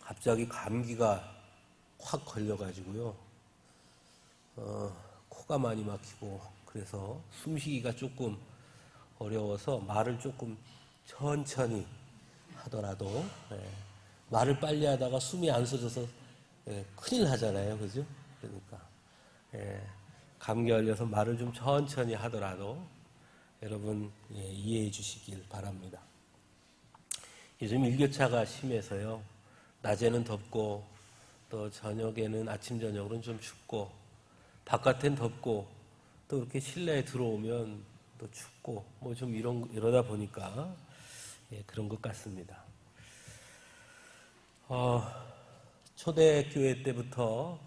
갑자기 감기가 확 걸려가지고요. 코가 많이 막히고 그래서 숨쉬기가 조금 어려워서 말을 조금 천천히 하더라도 말을 빨리 하다가 숨이 안 쉬어져서 큰일 나잖아요. 그죠? 그러니까 감기 걸려서 말을 좀 천천히 하더라도 여러분 이해해 주시길 바랍니다. 요즘 일교차가 심해서요. 낮에는 덥고 또 저녁에는 아침 저녁으로는 좀 춥고 바깥엔 덥고 또 이렇게 실내에 들어오면 또 춥고 뭐 좀 이러다 보니까 그런 것 같습니다. 초대교회 때부터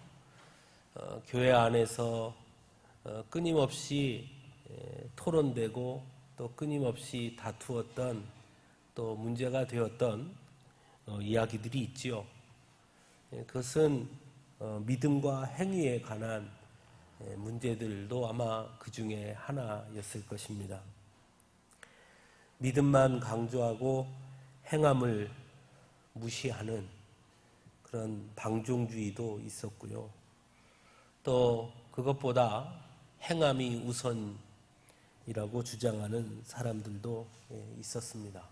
교회 안에서 끊임없이 토론되고 또 끊임없이 다투었던 또 문제가 되었던 이야기들이 있지요. 그것은 믿음과 행위에 관한 문제들도 아마 그 중에 하나였을 것입니다. 믿음만 강조하고 행함을 무시하는 그런 방종주의도 있었고요. 또 그것보다 행함이 우선이라고 주장하는 사람들도 있었습니다.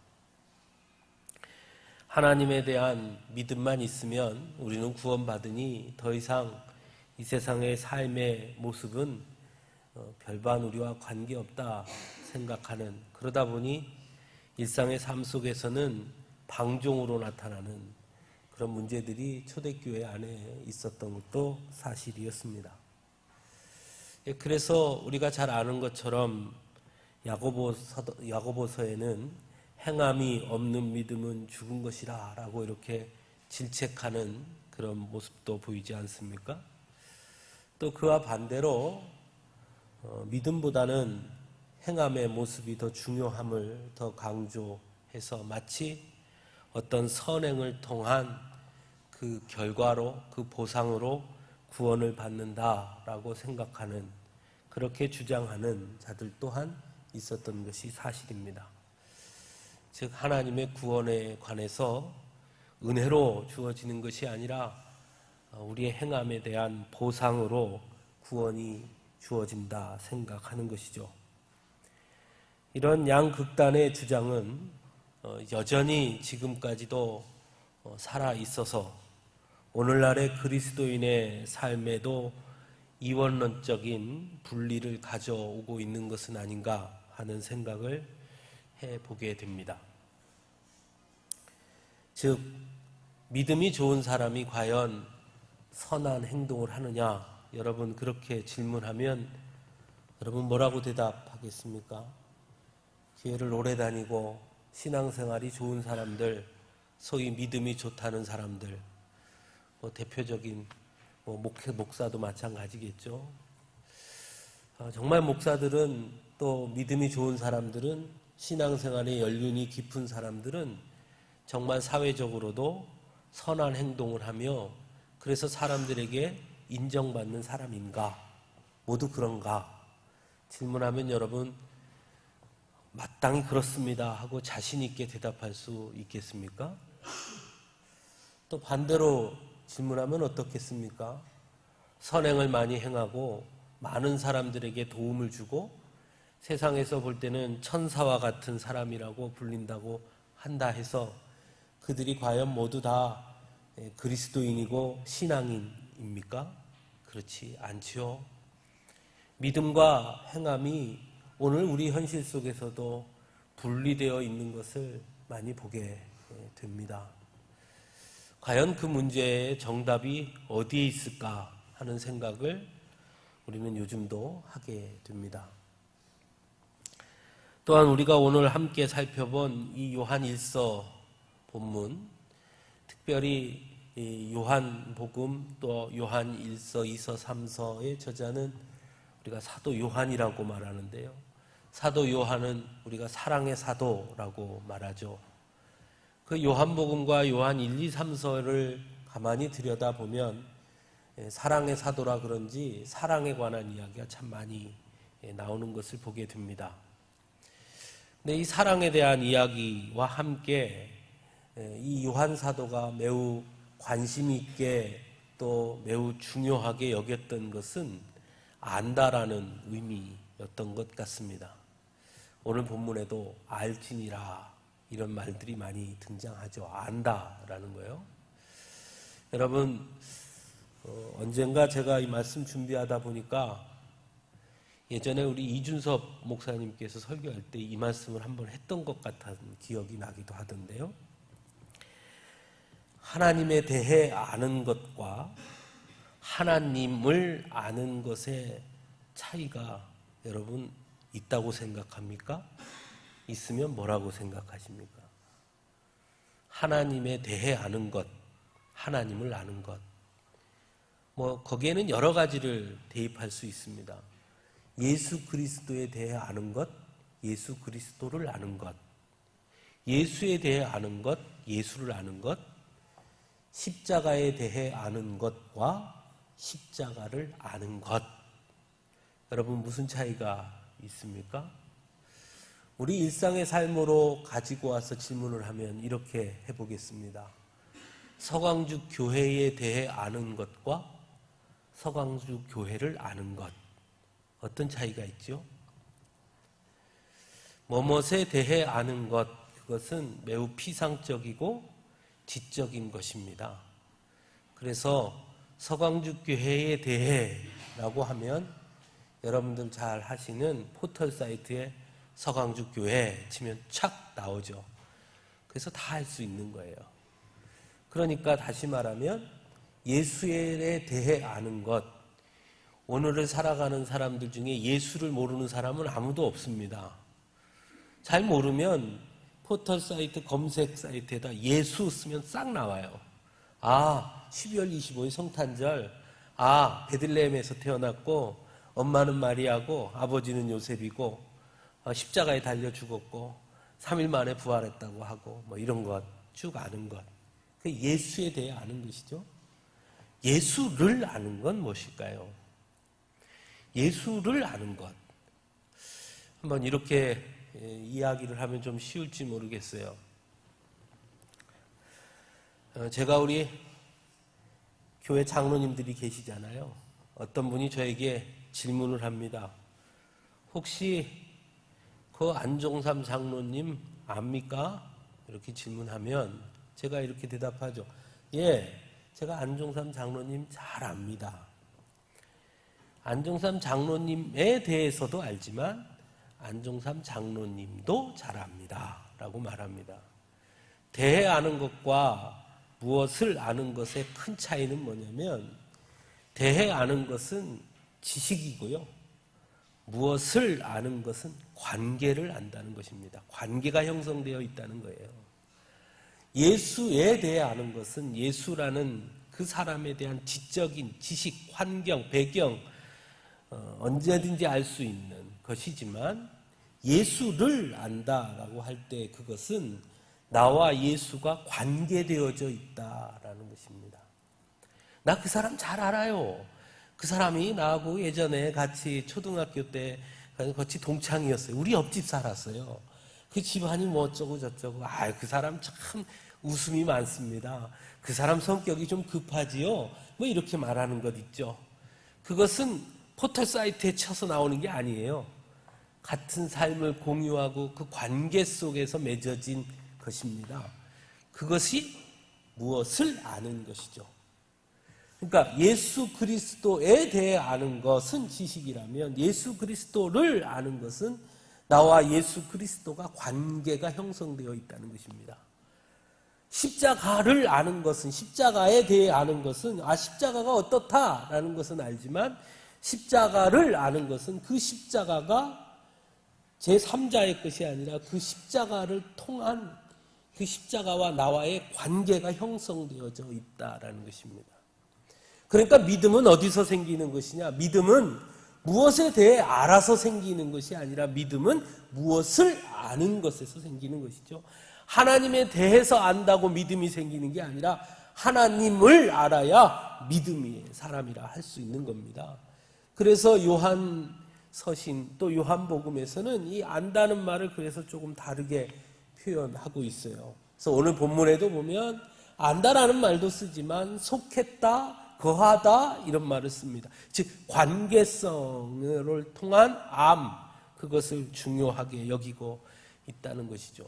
하나님에 대한 믿음만 있으면 우리는 구원받으니 더 이상 이 세상의 삶의 모습은 별반 우리와 관계없다 생각하는, 그러다 보니 일상의 삶 속에서는 방종으로 나타나는 그런 문제들이 초대교회 안에 있었던 것도 사실이었습니다. 그래서 우리가 잘 아는 것처럼 야고보서에는 행함이 없는 믿음은 죽은 것이라 라고 이렇게 질책하는 그런 모습도 보이지 않습니까? 또 그와 반대로 믿음보다는 행함의 모습이 더 중요함을 더 강조해서 마치 어떤 선행을 통한 그 결과로, 그 보상으로 구원을 받는다라고 생각하는, 그렇게 주장하는 자들 또한 있었던 것이 사실입니다. 즉 하나님의 구원에 관해서 은혜로 주어지는 것이 아니라 우리의 행함에 대한 보상으로 구원이 주어진다 생각하는 것이죠. 이런 양극단의 주장은 여전히 지금까지도 살아 있어서 오늘날의 그리스도인의 삶에도 이원론적인 분리를 가져오고 있는 것은 아닌가 하는 생각을 해보게 됩니다. 즉 믿음이 좋은 사람이 과연 선한 행동을 하느냐, 여러분 그렇게 질문하면 여러분 뭐라고 대답하겠습니까? 교회를 오래 다니고 신앙생활이 좋은 사람들, 소위 믿음이 좋다는 사람들, 대표적인 목사도 마찬가지겠죠. 정말 목사들은 또 믿음이 좋은 사람들은, 신앙생활의 연륜이 깊은 사람들은 정말 사회적으로도 선한 행동을 하며 그래서 사람들에게 인정받는 사람인가? 모두 그런가? 질문하면 여러분 마땅히 그렇습니다 하고 자신 있게 대답할 수 있겠습니까? 또 반대로 질문하면 어떻겠습니까? 선행을 많이 행하고 많은 사람들에게 도움을 주고 세상에서 볼 때는 천사와 같은 사람이라고 불린다고 한다 해서 그들이 과연 모두 다 그리스도인이고 신앙인입니까? 그렇지 않지요. 믿음과 행함이 오늘 우리 현실 속에서도 분리되어 있는 것을 많이 보게 됩니다. 과연 그 문제의 정답이 어디에 있을까 하는 생각을 우리는 요즘도 하게 됩니다. 또한 우리가 오늘 함께 살펴본 이 요한 1서 본문, 특별히 요한복음 또 요한 1서, 2서, 3서의 저자는 우리가 사도 요한이라고 말하는데요. 사도 요한은 우리가 사랑의 사도라고 말하죠. 그 요한복음과 요한 1, 2, 3서를 가만히 들여다보면 사랑의 사도라 그런지 사랑에 관한 이야기가 참 많이 나오는 것을 보게 됩니다. 근데 이 사랑에 대한 이야기와 함께 이 요한 사도가 매우 관심 있게 또 매우 중요하게 여겼던 것은 안다라는 의미였던 것 같습니다. 오늘 본문에도 알지니라 이런 말들이 많이 등장하죠. 안다라는 거요. 여러분, 언젠가 제가 이 말씀 준비하다 보니까 예전에 우리 이준섭 목사님께서 설교할 때 이 말씀을 한번 했던 것 같은 기억이 나기도 하던데요. 하나님에 대해 아는 것과 하나님을 아는 것의 차이가 여러분 있다고 생각합니까? 있으면 뭐라고 생각하십니까? 하나님에 대해 아는 것, 하나님을 아는 것. 거기에는 여러 가지를 대입할 수 있습니다. 예수 그리스도에 대해 아는 것, 예수 그리스도를 아는 것, 예수에 대해 아는 것, 예수를 아는 것, 십자가에 대해 아는 것과 십자가를 아는 것. 여러분 무슨 차이가 있습니까? 우리 일상의 삶으로 가지고 와서 질문을 하면 이렇게 해보겠습니다. 서강주 교회에 대해 아는 것과 서강주 교회를 아는 것, 어떤 차이가 있죠? 뭐뭇에 대해 아는 것, 그것은 매우 피상적이고 지적인 것입니다. 그래서 서강주 교회에 대해라고 하면 여러분들 잘 하시는 포털 사이트에 서강주 교회 치면 착 나오죠. 그래서 다 할 수 있는 거예요. 그러니까 다시 말하면 예수에 대해 아는 것, 오늘을 살아가는 사람들 중에 예수를 모르는 사람은 아무도 없습니다. 잘 모르면 포털 사이트 검색 사이트에다 예수 쓰면 싹 나와요. 12월 25일 성탄절, 베들레헴에서 태어났고 엄마는 마리아고 아버지는 요셉이고 십자가에 달려 죽었고 3일 만에 부활했다고 하고 이런 것 쭉 아는 것. 그 예수에 대해 아는 것이죠. 예수를 아는 건 무엇일까요? 예수를 아는 것. 한번 이렇게 이야기를 하면 좀 쉬울지 모르겠어요. 제가 우리 교회 장로님들이 계시잖아요. 어떤 분이 저에게 질문을 합니다. 혹시 그 안종삼 장로님 압니까? 이렇게 질문하면 제가 이렇게 대답하죠. 예, 제가 안종삼 장로님 잘 압니다. 안종삼 장로님에 대해서도 알지만 안종삼 장로님도 잘 압니다. 라고 말합니다. 대해 아는 것과 무엇을 아는 것의 큰 차이는 뭐냐면 대해 아는 것은 지식이고요. 무엇을 아는 것은 관계를 안다는 것입니다. 관계가 형성되어 있다는 거예요. 예수에 대해 아는 것은 예수라는 그 사람에 대한 지적인 지식, 환경, 배경, 언제든지 알 수 있는 것이지만 예수를 안다라고 할 때 그것은 나와 예수가 관계되어져 있다라는 것입니다. 나 그 사람 잘 알아요. 그 사람이 나하고 예전에 같이 초등학교 때 같이 동창이었어요. 우리 옆집 살았어요. 그 집안이 뭐 어쩌고 저쩌고. 그 사람 참 웃음이 많습니다. 그 사람 성격이 좀 급하지요. 이렇게 말하는 것 있죠. 그것은 포털 사이트에 쳐서 나오는 게 아니에요. 같은 삶을 공유하고 그 관계 속에서 맺어진 것입니다. 그것이 무엇을 아는 것이죠. 그러니까 예수 그리스도에 대해 아는 것은 지식이라면 예수 그리스도를 아는 것은 나와 예수 그리스도가 관계가 형성되어 있다는 것입니다. 십자가를 아는 것은, 십자가에 대해 아는 것은 십자가가 어떻다라는 것은 알지만 십자가를 아는 것은 그 십자가가 제3자의 것이 아니라 그 십자가를 통한 그 십자가와 나와의 관계가 형성되어져 있다라는 것입니다. 그러니까 믿음은 어디서 생기는 것이냐? 믿음은 무엇에 대해 알아서 생기는 것이 아니라 믿음은 무엇을 아는 것에서 생기는 것이죠. 하나님에 대해서 안다고 믿음이 생기는 게 아니라 하나님을 알아야 믿음이 사람이라 할 수 있는 겁니다. 그래서 요한 서신 또 요한복음에서는 이 안다는 말을 그래서 조금 다르게 표현하고 있어요. 그래서 오늘 본문에도 보면 안다라는 말도 쓰지만 속했다, 거하다 이런 말을 씁니다. 즉 관계성을 통한 그것을 중요하게 여기고 있다는 것이죠.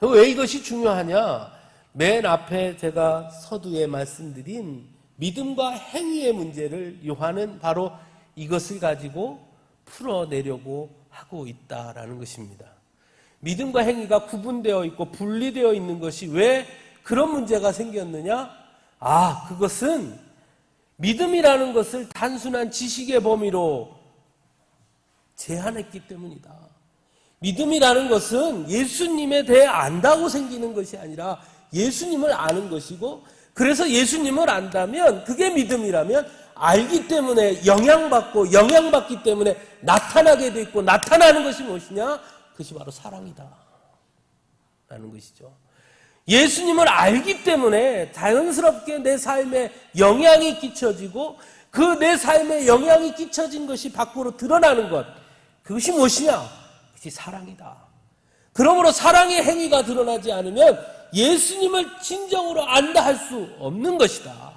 왜 이것이 중요하냐? 맨 앞에 제가 서두에 말씀드린 믿음과 행위의 문제를 요한은 바로 이것을 가지고 풀어내려고 하고 있다라는 것입니다. 믿음과 행위가 구분되어 있고 분리되어 있는 것이 왜 그런 문제가 생겼느냐? 그것은 믿음이라는 것을 단순한 지식의 범위로 제한했기 때문이다. 믿음이라는 것은 예수님에 대해 안다고 생기는 것이 아니라 예수님을 아는 것이고, 그래서 예수님을 안다면 그게 믿음이라면 알기 때문에 영향받기 때문에 나타나게 돼 있고, 나타나는 것이 무엇이냐? 그것이 바로 사랑이다 라는 것이죠. 예수님을 알기 때문에 자연스럽게 내 삶에 영향이 끼쳐지고, 그 내 삶에 영향이 끼쳐진 것이 밖으로 드러나는 것, 그것이 무엇이냐? 그것이 사랑이다. 그러므로 사랑의 행위가 드러나지 않으면 예수님을 진정으로 안다 할 수 없는 것이다.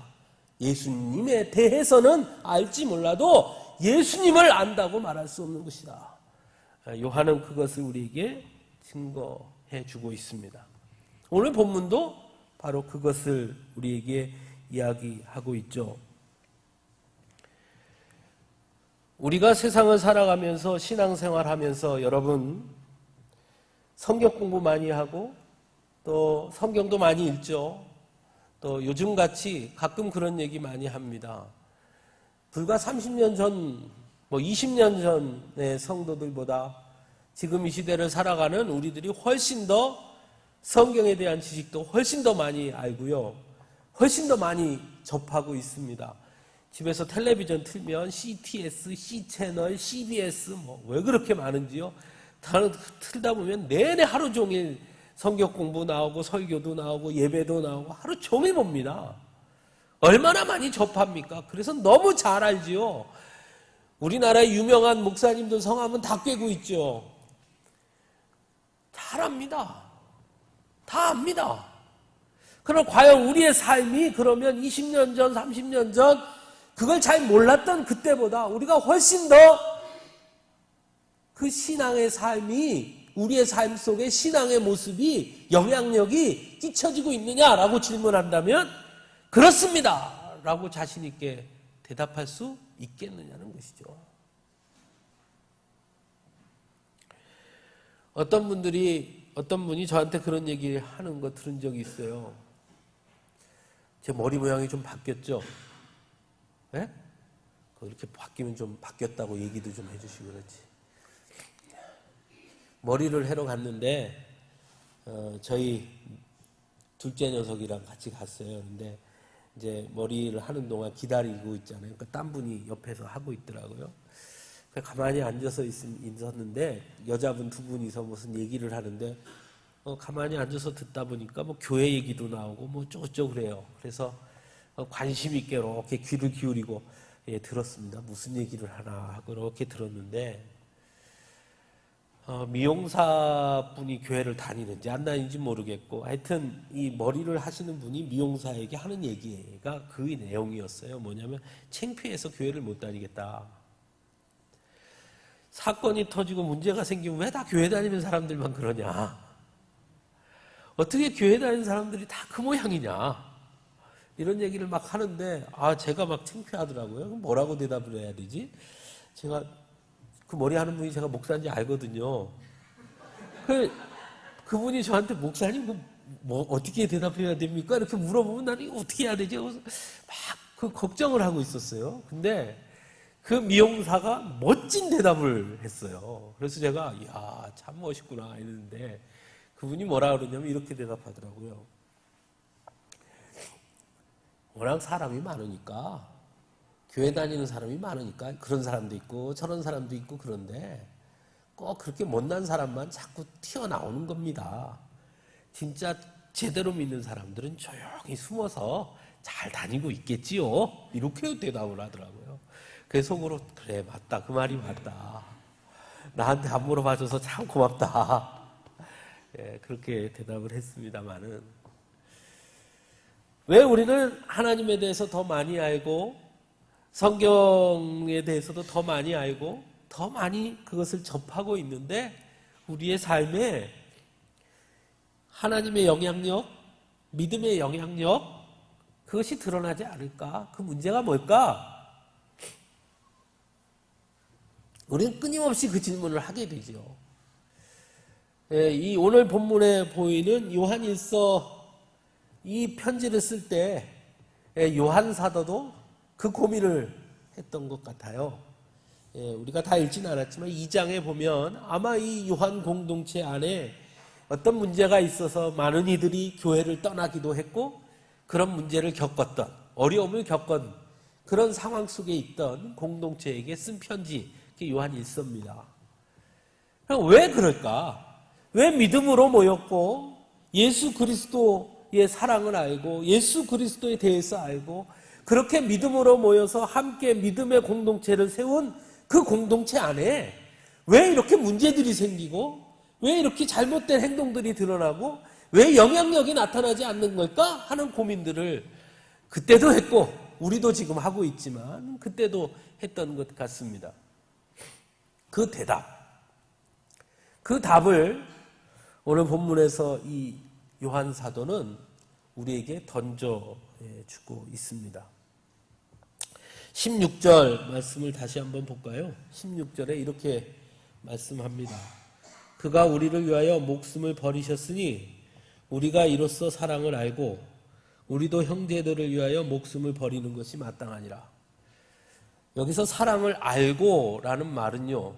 예수님에 대해서는 알지 몰라도 예수님을 안다고 말할 수 없는 것이다. 요한은 그것을 우리에게 증거해 주고 있습니다. 오늘 본문도 바로 그것을 우리에게 이야기하고 있죠. 우리가 세상을 살아가면서 신앙생활하면서 여러분 성경 공부 많이 하고 또 성경도 많이 읽죠. 또 요즘같이 가끔 그런 얘기 많이 합니다. 불과 30년 전, 20년 전의 성도들보다 지금 이 시대를 살아가는 우리들이 훨씬 더 성경에 대한 지식도 훨씬 더 많이 알고요. 훨씬 더 많이 접하고 있습니다. 집에서 텔레비전 틀면 CTS, C채널, CBS 왜 그렇게 많은지요. 틀다 보면 내내 하루 종일 성경 공부 나오고 설교도 나오고 예배도 나오고 하루 종일 봅니다. 얼마나 많이 접합니까? 그래서 너무 잘 알지요. 우리나라의 유명한 목사님들 성함은 다 꿰고 있죠. 잘 압니다. 다 압니다. 그럼 과연 우리의 삶이 그러면 20년 전, 30년 전 그걸 잘 몰랐던 그때보다 우리가 훨씬 더 그 신앙의 삶이, 우리의 삶 속에 신앙의 모습이, 영향력이 끼쳐지고 있느냐라고 질문한다면 그렇습니다 라고 자신 있게 대답할 수 있겠느냐는 것이죠. 어떤 분이 저한테 그런 얘기 하는 거 들은 적이 있어요. 제 머리 모양이 좀 바뀌었죠? 네? 이렇게 바뀌면 좀 바뀌었다고 얘기도 좀 해주시고 그렇지. 머리를 하러 갔는데 저희 둘째 녀석이랑 같이 갔어요. 근데 이제 머리를 하는 동안 기다리고 있잖아요. 그러니까 딴 분이 옆에서 하고 있더라고요. 가만히 앉아서 있었는데 여자분 두 분이서 무슨 얘기를 하는데 가만히 앉아서 듣다 보니까 교회 얘기도 나오고 어쩌고저쩌고 그래요. 그래서 관심 있게 이렇게 귀를 기울이고 들었습니다. 무슨 얘기를 하나 하고 이렇게 들었는데 미용사 분이 교회를 다니는지 안 다니는지 모르겠고 하여튼 이 머리를 하시는 분이 미용사에게 하는 얘기가 그 내용이었어요. 뭐냐면 창피해서 교회를 못 다니겠다. 사건이 터지고 문제가 생기면 왜 다 교회 다니는 사람들만 그러냐. 어떻게 교회 다니는 사람들이 다 그 모양이냐. 이런 얘기를 막 하는데 제가 막 창피하더라고요. 그럼 뭐라고 대답을 해야 되지? 제가 그 머리 하는 분이 제가 목사인지 알거든요. 그분이 저한테 목사님 어떻게 대답해야 됩니까? 이렇게 물어보면 나는 이거 어떻게 해야 되지? 막 그 걱정을 하고 있었어요. 근데 그 미용사가 멋진 대답을 했어요. 그래서 제가 이야 참 멋있구나 이랬는데 그분이 뭐라 그러냐면 이렇게 대답하더라고요. 워낙 사람이 많으니까 교회 다니는 사람이 많으니까 그런 사람도 있고 저런 사람도 있고 그런데 꼭 그렇게 못난 사람만 자꾸 튀어나오는 겁니다. 진짜 제대로 믿는 사람들은 조용히 숨어서 잘 다니고 있겠지요. 이렇게 대답을 하더라고요. 그래서 속으로 그래 맞다 그 말이 맞다. 나한테 안 물어봐줘서 참 고맙다. 그렇게 대답을 했습니다마는 왜 우리는 하나님에 대해서 더 많이 알고 성경에 대해서도 더 많이 알고 더 많이 그것을 접하고 있는데 우리의 삶에 하나님의 영향력, 믿음의 영향력 그것이 드러나지 않을까? 그 문제가 뭘까? 우리는 끊임없이 그 질문을 하게 되죠. 이 오늘 본문에 보이는 요한일서 이 편지를 쓸 때 요한 사도도 그 고민을 했던 것 같아요. 우리가 다 읽지는 않았지만 2장에 보면 아마 이 요한 공동체 안에 어떤 문제가 있어서 많은 이들이 교회를 떠나기도 했고 그런 문제를 겪었던 어려움을 겪은 그런 상황 속에 있던 공동체에게 쓴 편지 그게 요한일서입니다. 그럼 왜 그럴까? 왜 믿음으로 모였고 예수 그리스도의 사랑을 알고 예수 그리스도에 대해서 알고 그렇게 믿음으로 모여서 함께 믿음의 공동체를 세운 그 공동체 안에 왜 이렇게 문제들이 생기고 왜 이렇게 잘못된 행동들이 드러나고 왜 영향력이 나타나지 않는 걸까 하는 고민들을 그때도 했고 우리도 지금 하고 있지만 그때도 했던 것 같습니다. 그 답을 오늘 본문에서 이 요한 사도는 우리에게 던져주고 있습니다. 16절 말씀을 다시 한번 볼까요? 16절에 이렇게 말씀합니다. 그가 우리를 위하여 목숨을 버리셨으니 우리가 이로써 사랑을 알고 우리도 형제들을 위하여 목숨을 버리는 것이 마땅하니라. 여기서 사랑을 알고라는 말은요,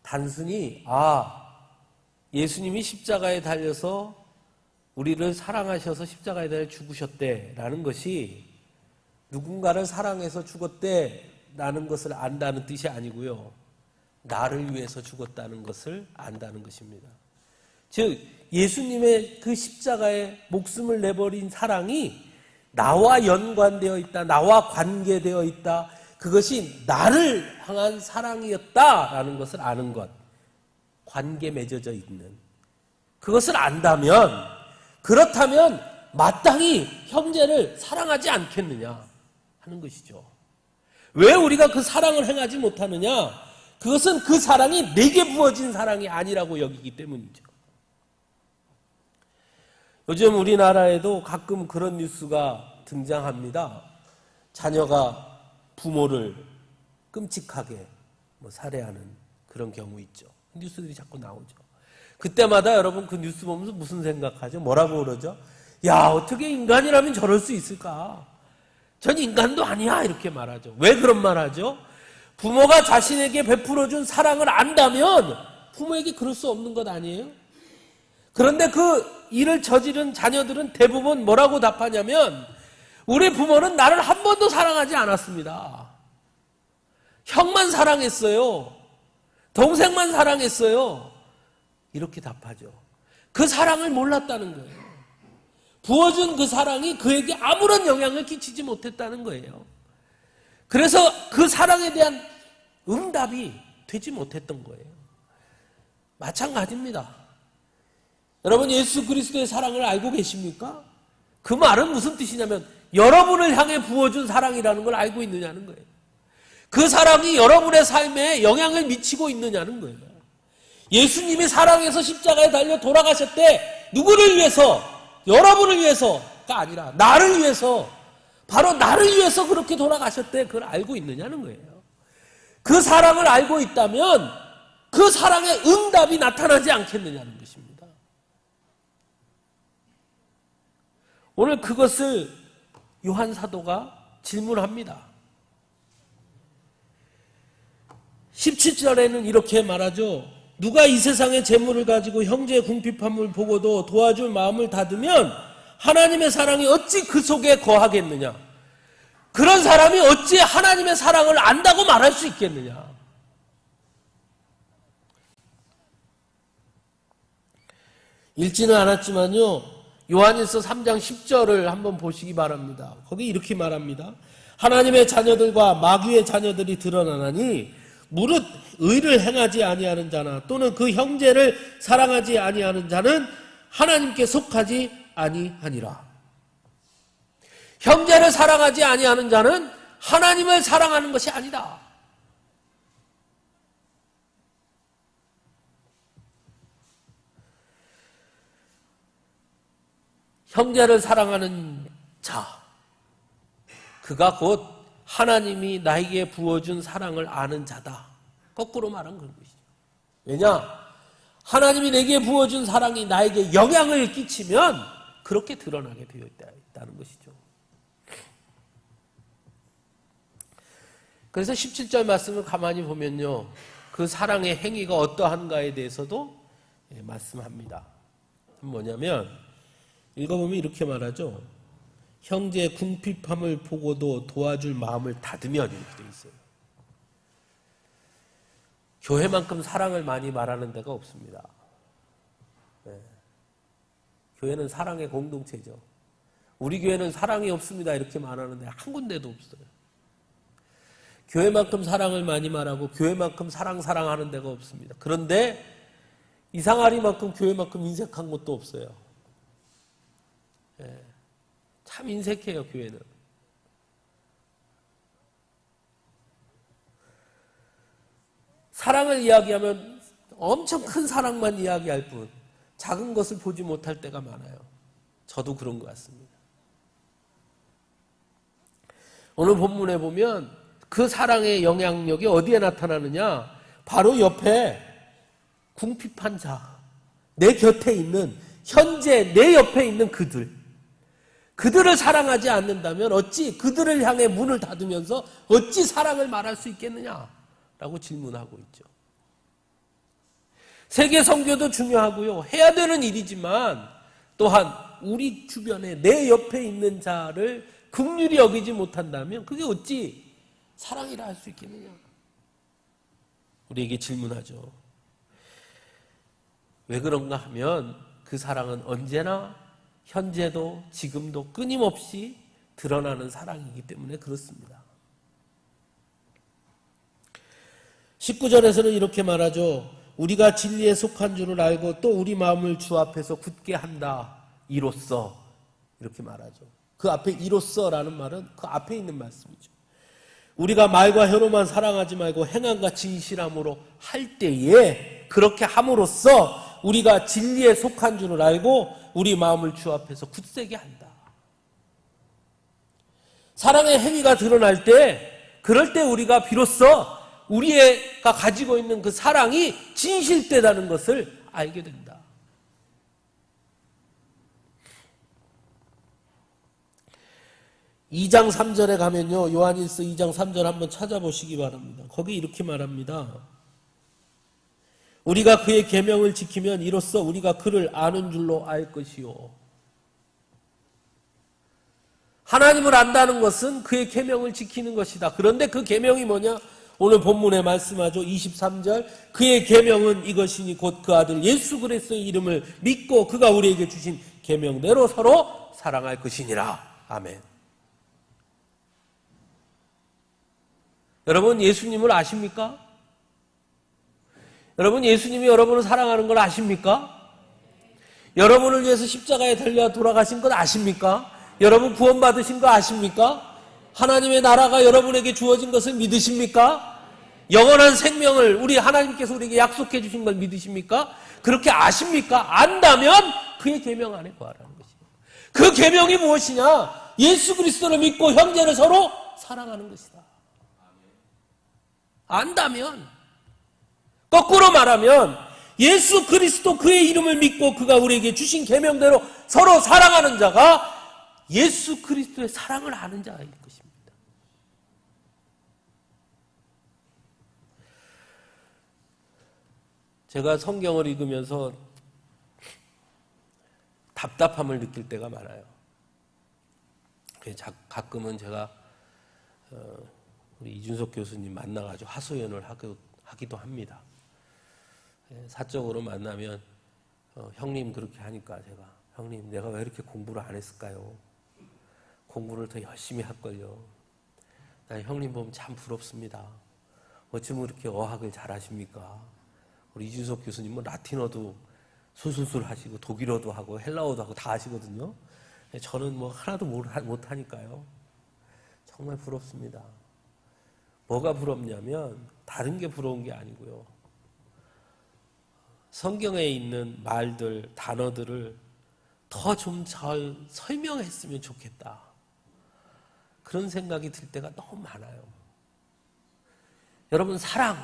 단순히 예수님이 십자가에 달려서 우리를 사랑하셔서 십자가에 달려 죽으셨대라는 것이 누군가를 사랑해서 죽었대라는 것을 안다는 뜻이 아니고요, 나를 위해서 죽었다는 것을 안다는 것입니다. 즉 예수님의 그 십자가에 목숨을 내버린 사랑이 나와 연관되어 있다, 나와 관계되어 있다, 그것이 나를 향한 사랑이었다라는 것을 아는 것, 관계 맺어져 있는 그것을 안다면, 그렇다면 마땅히 형제를 사랑하지 않겠느냐 하는 것이죠. 왜 우리가 그 사랑을 행하지 못하느냐? 그것은 그 사랑이 내게 부어진 사랑이 아니라고 여기기 때문이죠. 요즘 우리나라에도 가끔 그런 뉴스가 등장합니다. 자녀가 부모를 끔찍하게 살해하는 그런 경우 있죠. 뉴스들이 자꾸 나오죠. 그때마다 여러분 그 뉴스 보면서 무슨 생각하죠? 뭐라고 그러죠? 야, 어떻게 인간이라면 저럴 수 있을까? 전 인간도 아니야, 이렇게 말하죠. 왜 그런 말 하죠? 부모가 자신에게 베풀어준 사랑을 안다면 부모에게 그럴 수 없는 것 아니에요? 그런데 그 일을 저지른 자녀들은 대부분 뭐라고 답하냐면, 우리 부모는 나를 한 번도 사랑하지 않았습니다. 형만 사랑했어요. 동생만 사랑했어요. 이렇게 답하죠. 그 사랑을 몰랐다는 거예요. 부어준 그 사랑이 그에게 아무런 영향을 끼치지 못했다는 거예요. 그래서 그 사랑에 대한 응답이 되지 못했던 거예요. 마찬가지입니다. 여러분, 예수 그리스도의 사랑을 알고 계십니까? 그 말은 무슨 뜻이냐면 여러분을 향해 부어준 사랑이라는 걸 알고 있느냐는 거예요. 그 사랑이 여러분의 삶에 영향을 미치고 있느냐는 거예요. 예수님이 사랑해서 십자가에 달려 돌아가셨대. 누구를 위해서? 여러분을 위해서가 아니라 나를 위해서, 바로 나를 위해서 그렇게 돌아가셨대. 그걸 알고 있느냐는 거예요. 그 사랑을 알고 있다면 그 사랑의 응답이 나타나지 않겠느냐는 것입니다. 오늘 그것을 요한 사도가 질문합니다. 17절에는 이렇게 말하죠. 누가 이 세상의 재물을 가지고 형제의 궁핍함을 보고도 도와줄 마음을 닫으면 하나님의 사랑이 어찌 그 속에 거하겠느냐? 그런 사람이 어찌 하나님의 사랑을 안다고 말할 수 있겠느냐? 읽지는 않았지만요, 요한일서 3장 10절을 한번 보시기 바랍니다. 거기 이렇게 말합니다. 하나님의 자녀들과 마귀의 자녀들이 드러나나니 무릇 의를 행하지 아니하는 자나 또는 그 형제를 사랑하지 아니하는 자는 하나님께 속하지 아니하니라. 형제를 사랑하지 아니하는 자는 하나님을 사랑하는 것이 아니다. 형제를 사랑하는 자, 그가 곧 하나님이 나에게 부어준 사랑을 아는 자다. 거꾸로 말한 그런 것이죠. 왜냐? 하나님이 내게 부어준 사랑이 나에게 영향을 끼치면 그렇게 드러나게 되어 있다는 것이죠. 그래서 17절 말씀을 가만히 보면요, 그 사랑의 행위가 어떠한가에 대해서도 말씀합니다. 뭐냐면 읽어보면 이렇게 말하죠. 형제의 궁핍함을 보고도 도와줄 마음을 닫으면, 이렇게 되어 있어요. 교회만큼 사랑을 많이 말하는 데가 없습니다. 네. 교회는 사랑의 공동체죠. 우리 교회는 사랑이 없습니다 이렇게 말하는데 한 군데도 없어요. 교회만큼 사랑을 많이 말하고 교회만큼 사랑하는 데가 없습니다. 그런데 이상하리만큼 교회만큼 인색한 것도 없어요. 네. 참 인색해요, 교회는. 사랑을 이야기하면 엄청 큰 사랑만 이야기할 뿐 작은 것을 보지 못할 때가 많아요. 저도 그런 것 같습니다. 오늘 본문에 보면 그 사랑의 영향력이 어디에 나타나느냐? 바로 옆에 궁핍한 자, 내 곁에 있는, 현재 내 옆에 있는 그들을 사랑하지 않는다면 어찌 그들을 향해 문을 닫으면서 어찌 사랑을 말할 수 있겠느냐라고 질문하고 있죠. 세계 선교도 중요하고요, 해야 되는 일이지만 또한 우리 주변에 내 옆에 있는 자를 긍휼히 여기지 못한다면 그게 어찌 사랑이라 할 수 있겠느냐? 우리에게 질문하죠. 왜 그런가 하면 그 사랑은 언제나 현재도 지금도 끊임없이 드러나는 사랑이기 때문에 그렇습니다. 19절에서는 이렇게 말하죠. 우리가 진리에 속한 줄을 알고 또 우리 마음을 주 앞에서 굳게 한다. 이로써, 이렇게 말하죠. 그 앞에 이로써라는 말은 그 앞에 있는 말씀이죠. 우리가 말과 혀로만 사랑하지 말고 행함과 진실함으로 할 때에, 그렇게 함으로써 우리가 진리에 속한 줄을 알고 우리 마음을 주 앞에서 굳세게 한다. 사랑의 행위가 드러날 때, 그럴 때 우리가 비로소 우리가 가지고 있는 그 사랑이 진실되다는 것을 알게 된다. (2장 3절에) 가면요, 요한일서 2장 3절 한번 찾아보시기 바랍니다. 거기 이렇게 말합니다. 우리가 그의 계명을 지키면 이로써 우리가 그를 아는 줄로 알 것이요. 하나님을 안다는 것은 그의 계명을 지키는 것이다. 그런데 그 계명이 뭐냐? 오늘 본문에 말씀하죠. 23절. 그의 계명은 이것이니 곧 그 아들 예수 그리스도의 이름을 믿고 그가 우리에게 주신 계명대로 서로 사랑할 것이니라. 아멘. 여러분, 예수님을 아십니까? 여러분, 예수님이 여러분을 사랑하는 걸 아십니까? 여러분을 위해서 십자가에 달려 돌아가신 것 아십니까? 여러분 구원받으신 거 아십니까? 하나님의 나라가 여러분에게 주어진 것을 믿으십니까? 영원한 생명을 우리 하나님께서 우리에게 약속해 주신 걸 믿으십니까? 그렇게 아십니까? 안다면 그의 계명 안에 거하라는 것이에요. 그 계명이 무엇이냐? 예수 그리스도를 믿고 형제를 서로 사랑하는 것이다. 안다면, 거꾸로 말하면 예수 그리스도 그의 이름을 믿고 그가 우리에게 주신 계명대로 서로 사랑하는 자가 예수 그리스도의 사랑을 아는 자인 것입니다. 제가 성경을 읽으면서 답답함을 느낄 때가 많아요. 가끔은 제가 우리 이준석 교수님 만나가지고 하소연을 하기도 합니다. 사적으로 만나면 형님 그렇게 하니까 제가, 형님 내가 왜 이렇게 공부를 안 했을까요? 공부를 더 열심히 할걸요. 난 형님 보면 참 부럽습니다. 어쩜 그렇게 어학을 잘하십니까? 우리 이준석 교수님은 라틴어도 술술술 하시고 독일어도 하고 헬라어도 하고 다 하시거든요. 저는 뭐 하나도 못하니까요. 정말 부럽습니다. 뭐가 부럽냐면 다른 게 부러운 게 아니고요. 성경에 있는 말들, 단어들을 더 좀 잘 설명했으면 좋겠다. 그런 생각이 들 때가 너무 많아요. 여러분, 사랑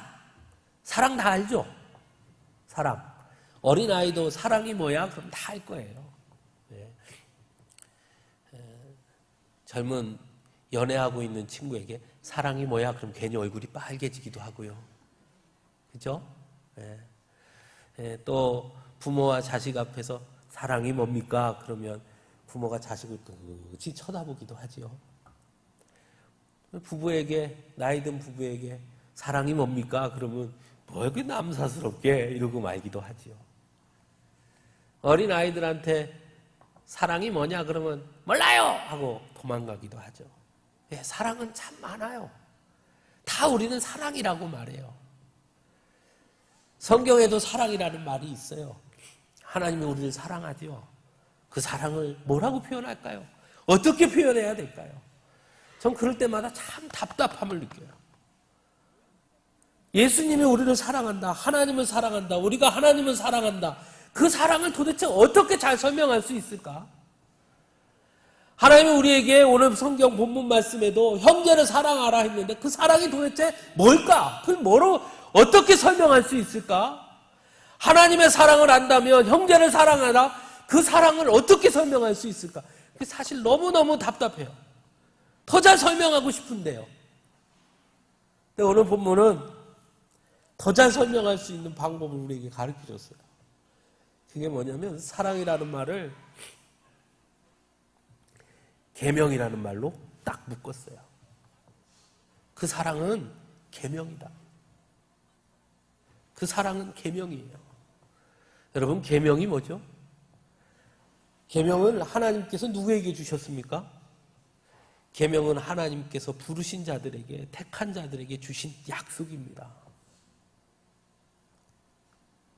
다 알죠? 사랑. 어린아이도 사랑이 뭐야? 그럼 다 알 거예요. 네. 젊은 연애하고 있는 친구에게 사랑이 뭐야? 그럼 괜히 얼굴이 빨개지기도 하고요. 그죠? 네. 또 부모와 자식 앞에서 사랑이 뭡니까? 그러면 부모가 자식을 끝이 쳐다보기도 하지요. 부부에게, 나이 든 부부에게 사랑이 뭡니까? 그러면 뭐 이렇게 남사스럽게 이러고 말기도 하지요. 어린 아이들한테 사랑이 뭐냐? 그러면 몰라요! 하고 도망가기도 하죠. 예, 사랑은 참 많아요. 다 우리는 사랑이라고 말해요. 성경에도 사랑이라는 말이 있어요. 하나님이 우리를 사랑하죠. 그 사랑을 뭐라고 표현할까요? 어떻게 표현해야 될까요? 전 그럴 때마다 참 답답함을 느껴요. 예수님이 우리를 사랑한다. 하나님을 사랑한다. 우리가 하나님을 사랑한다. 그 사랑을 도대체 어떻게 잘 설명할 수 있을까? 하나님이 우리에게 오늘 성경 본문 말씀에도 형제를 사랑하라 했는데 그 사랑이 도대체 뭘까? 그걸 뭐로 어떻게 설명할 수 있을까? 하나님의 사랑을 안다면 형제를 사랑하라. 그 사랑을 어떻게 설명할 수 있을까? 그게 사실 너무너무 답답해요. 더 잘 설명하고 싶은데요. 근데 오늘 본문은 더 잘 설명할 수 있는 방법을 우리에게 가르쳐줬어요. 그게 뭐냐면 사랑이라는 말을 계명이라는 말로 딱 묶었어요. 그 사랑은 계명이다. 그 사랑은 계명이에요. 여러분, 계명이 뭐죠? 계명을 하나님께서 누구에게 주셨습니까? 계명은 하나님께서 부르신 자들에게, 택한 자들에게 주신 약속입니다.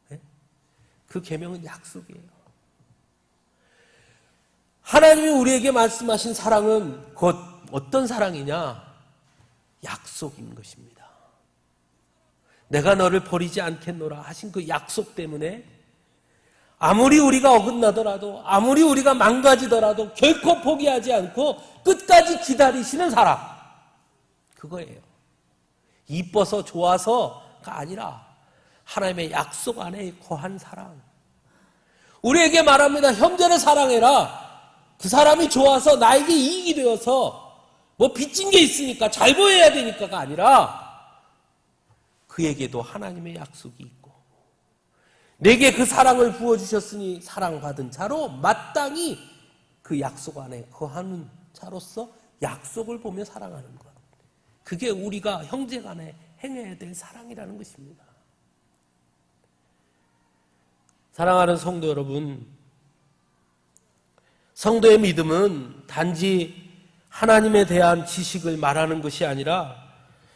네? 그 계명은 약속이에요. 하나님이 우리에게 말씀하신 사랑은 곧 어떤 사랑이냐? 약속인 것입니다. 내가 너를 버리지 않겠노라 하신 그 약속 때문에 아무리 우리가 어긋나더라도, 아무리 우리가 망가지더라도 결코 포기하지 않고 끝까지 기다리시는 사랑. 그거예요. 이뻐서 좋아서가 아니라 하나님의 약속 안에 거한 사랑. 우리에게 말합니다. 형제를 사랑해라. 그 사람이 좋아서 나에게 이익이 되어서 뭐 빚진 게 있으니까 잘 보여야 되니까가 아니라 그에게도 하나님의 약속이 있고 내게 그 사랑을 부어주셨으니 사랑받은 자로 마땅히 그 약속 안에 거하는 자로서 약속을 보며 사랑하는 것. 그게 우리가 형제간에 행해야 될 사랑이라는 것입니다. 사랑하는 성도 여러분, 성도의 믿음은 단지 하나님에 대한 지식을 말하는 것이 아니라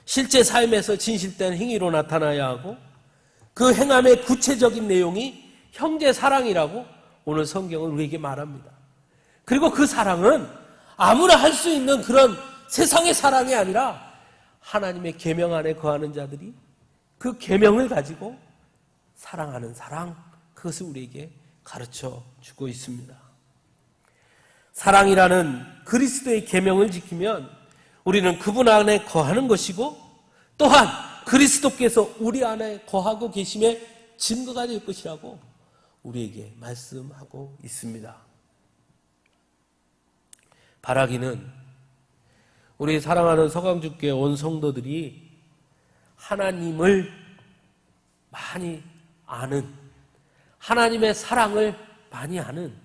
실제 삶에서 진실된 행위로 나타나야 하고 그 행함의 구체적인 내용이 형제 사랑이라고 오늘 성경은 우리에게 말합니다. 그리고 그 사랑은 아무나 할 수 있는 그런 세상의 사랑이 아니라 하나님의 계명 안에 거하는 자들이 그 계명을 가지고 사랑하는 사랑, 그것을 우리에게 가르쳐 주고 있습니다. 사랑이라는 그리스도의 계명을 지키면 우리는 그분 안에 거하는 것이고 또한 그리스도께서 우리 안에 거하고 계심의 증거가 될 것이라고 우리에게 말씀하고 있습니다. 바라기는 우리 사랑하는 서강주교회 온 성도들이 하나님을 많이 아는, 하나님의 사랑을 많이 아는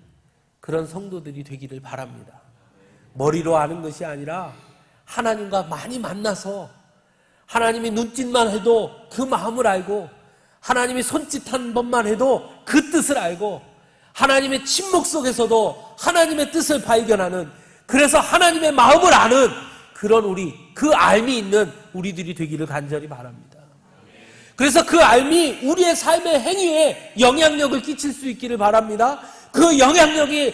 그런 성도들이 되기를 바랍니다. 머리로 아는 것이 아니라 하나님과 많이 만나서 하나님이 눈짓만 해도 그 마음을 알고 하나님이 손짓 한 번만 해도 그 뜻을 알고 하나님의 침묵 속에서도 하나님의 뜻을 발견하는, 그래서 하나님의 마음을 아는 그런 그 알미 있는 우리들이 되기를 간절히 바랍니다. 그래서 그 알미 우리의 삶의 행위에 영향력을 끼칠 수 있기를 바랍니다. 그 영향력이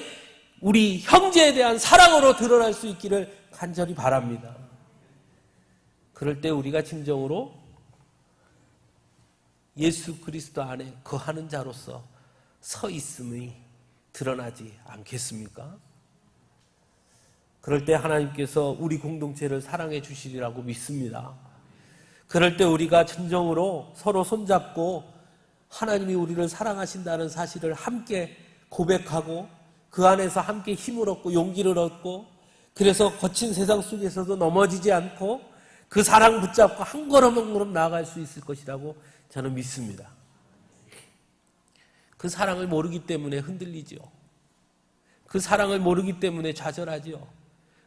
우리 형제에 대한 사랑으로 드러날 수 있기를 간절히 바랍니다. 그럴 때 우리가 진정으로 예수 그리스도 안에 거하는 자로서 서 있음이 드러나지 않겠습니까? 그럴 때 하나님께서 우리 공동체를 사랑해 주시리라고 믿습니다. 그럴 때 우리가 진정으로 서로 손잡고 하나님이 우리를 사랑하신다는 사실을 함께 고백하고 그 안에서 함께 힘을 얻고 용기를 얻고 그래서 거친 세상 속에서도 넘어지지 않고 그 사랑 붙잡고 한 걸음 한 걸음 나아갈 수 있을 것이라고 저는 믿습니다. 그 사랑을 모르기 때문에 흔들리지요. 그 사랑을 모르기 때문에 좌절하지요.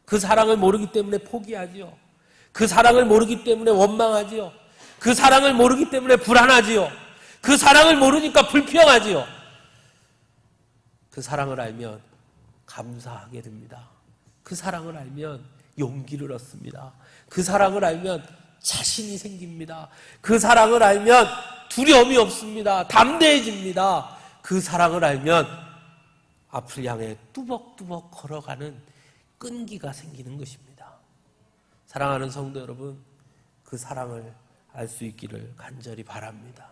그 사랑을 모르기 때문에 포기하지요. 그 사랑을 모르기 때문에 원망하지요. 그 사랑을 모르기 때문에 불안하지요. 그 사랑을 모르니까 불평하지요. 그 사랑을 알면 감사하게 됩니다. 그 사랑을 알면 용기를 얻습니다. 그 사랑을 알면 자신이 생깁니다. 그 사랑을 알면 두려움이 없습니다. 담대해집니다. 그 사랑을 알면 앞을 향해 뚜벅뚜벅 걸어가는 끈기가 생기는 것입니다. 사랑하는 성도 여러분, 그 사랑을 알 수 있기를 간절히 바랍니다.